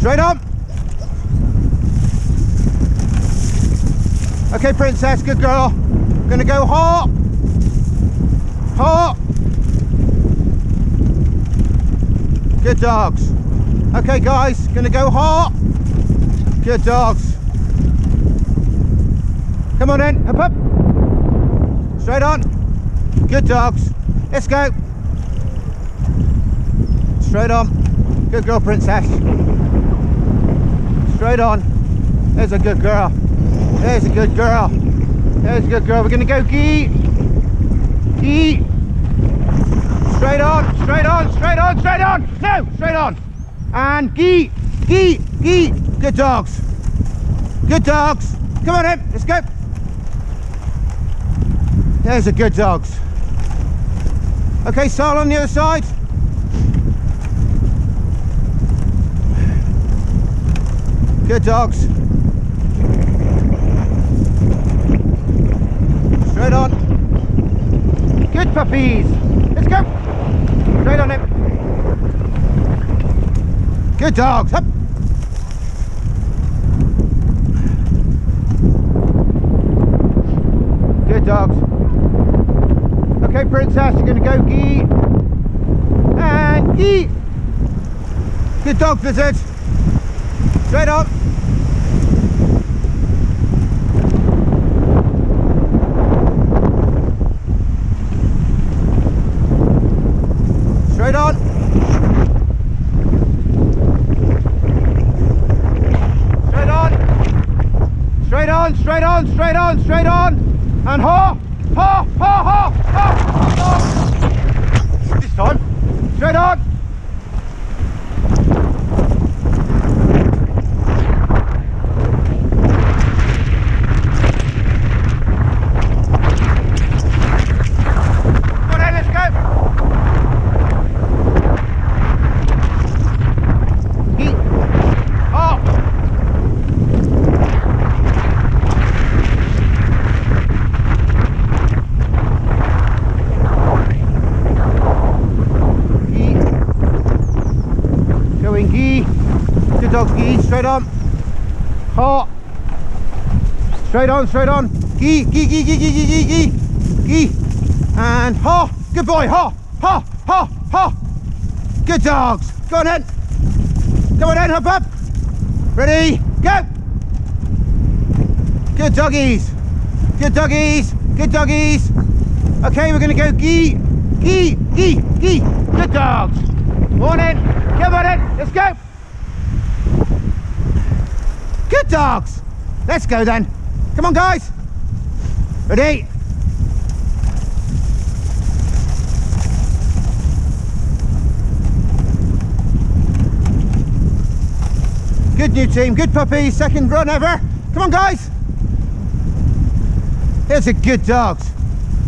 Straight on. Okay, princess, good girl. Gonna go hot. Hot. Good dogs. Okay, guys, gonna go hot. Good dogs. Come on in, up, up. Straight on. Good dogs. Let's go. Straight on. Good girl, princess. Straight on. There's a good girl. There's a good girl. There's a good girl. We're gonna go gee. Gee. Straight on, straight on, straight on, straight on. No, straight on. And gee, gee, gee. Good dogs. Good dogs. Come on in, let's go. There's the good dogs. Okay, Sal on the other side. Good dogs. Straight on. Good puppies. Let's go. Straight on him. Good dogs. Up. Good dogs. Okay, princess, you're going to go gee. And gee. Good dog visit. Straight on. Straight on. Straight on. Straight on, straight on, straight on, straight on. And ha, ha, ha, ha, ha, ha. This time. Straight on. Good dogs, gee, straight on. Ha. Straight on, straight on. Gee, gee, gee, gee, gee, gee, gee, gee. Gee. And ha. Good boy, ha, ha, ha, ha. Good dogs. Go on in. Come on in, hop up. Ready, go. Good doggies. Good doggies. Good doggies. Okay, we're gonna go gee, gee, gee, gee. Good dogs. On in. Come on in. Let's go. Good dogs. Let's go then. Come on, guys. Ready? Good new team. Good puppies. Second run ever. Come on, guys. Here's the good dogs.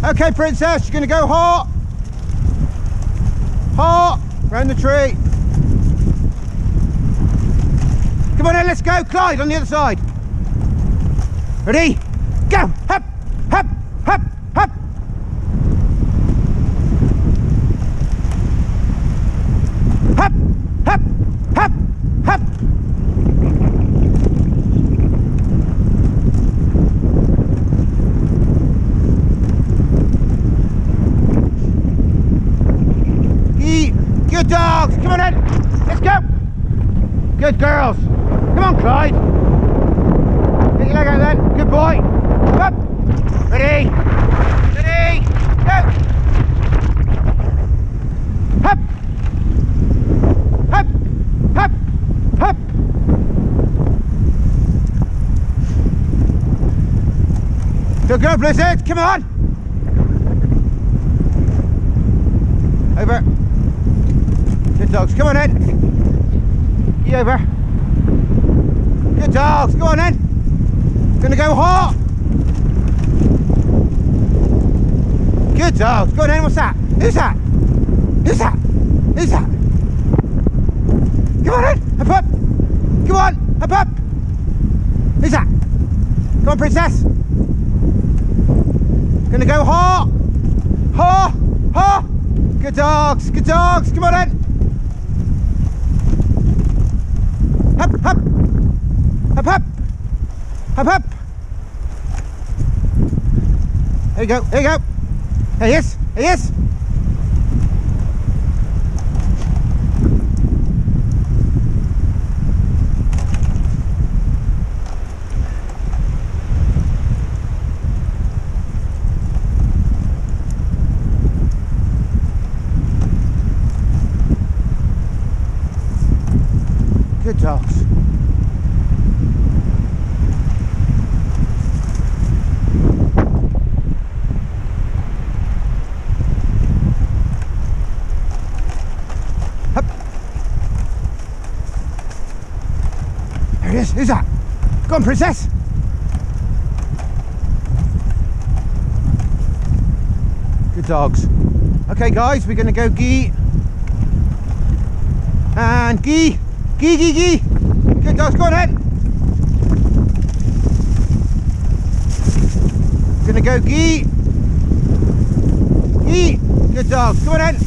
Okay, princess, you're going to go hot. Hot. Round the tree. Come on in, let's go. Clyde on the other side. Ready? Go. Hop, hop, hop, hop. Hop, hop, hop, hop. Good dogs. Come on in. Let's go. Good girls. Come on, Clyde. Get your leg out then. Good boy. Up. Ready. Ready. Go. Hop. Hop. Hop. Hop. Good girl, Blizzard. Come on. Over. Good dogs. Come on in. Get over. Good dogs, go on in. Gonna go hot. Good dogs, go on in. What's that? Who's that? Who's that? Who's that? Come on in, up up. Come on, up up. Who's that? Come on, princess. Gonna go hot. Ha, ha. Good dogs, come on in. Up. Up, up. There you go, there you go. There he is, there he is. Good dogs. Up. There it is. Who's that? Go on, princess. Good dogs. Okay, guys, we're going to go gee. And gee. Gee, gee, gee. Good dogs, go on then. Gonna go gee. Gee. Good dogs, go on then.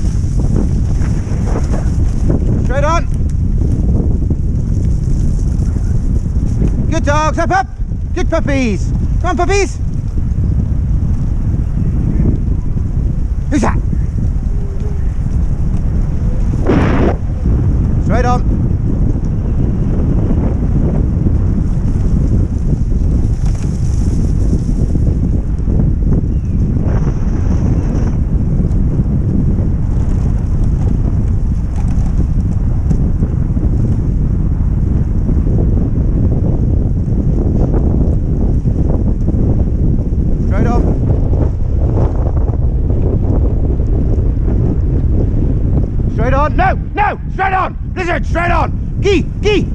Straight on. Good dogs, up, up. Good puppies. Come on, puppies. Who's that? Straight on. Straight on, no, no, straight on, Lizard, straight on, gee, gee,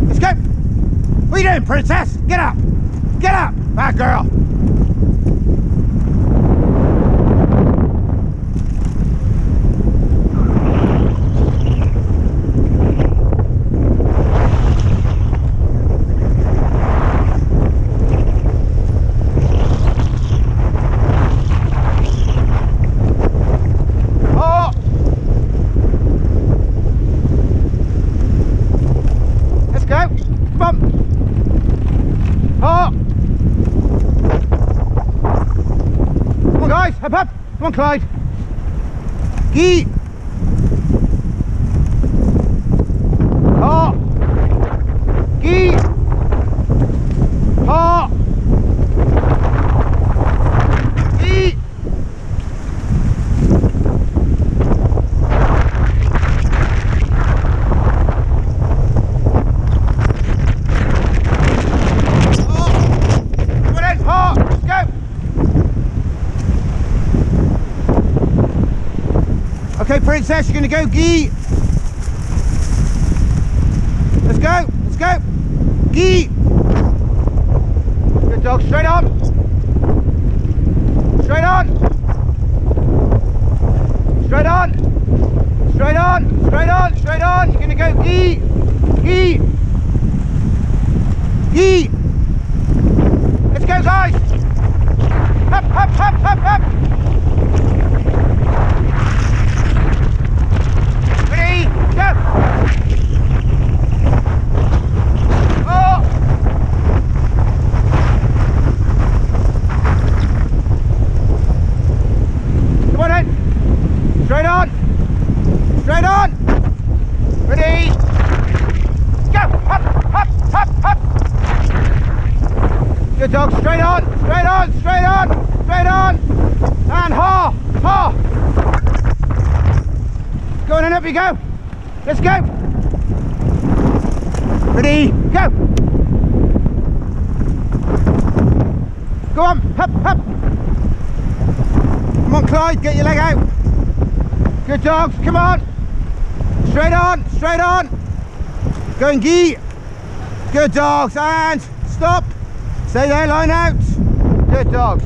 let's go. What are you doing, princess? Get up, bad girl. Up, up. Come on, Clyde. Gee. Ha. Gee. Ha. Gee. Come on in, ha. Let's go. Okay, princess, you're going to go gee. Let's go, let's go. Gee. Good dog, straight on. Straight on. Straight on. Straight on, straight on, straight on. You're going to go gee. Gee. Gee. Let's go, guys. Up, up, up, up, up. Go! Oh! Come on in! Straight on! Straight on! Ready! Go! Up! Up! Up! Up! Good dog! Straight on! Straight on! Straight on! Straight on! And ha! Ha! Go on and up you go! Let's go! Ready, go! Go on, up, up! Come on, Clyde, get your leg out! Good dogs, come on! Straight on, straight on! Go and gee! Good dogs, and stop! Stay there, line out! Good dogs!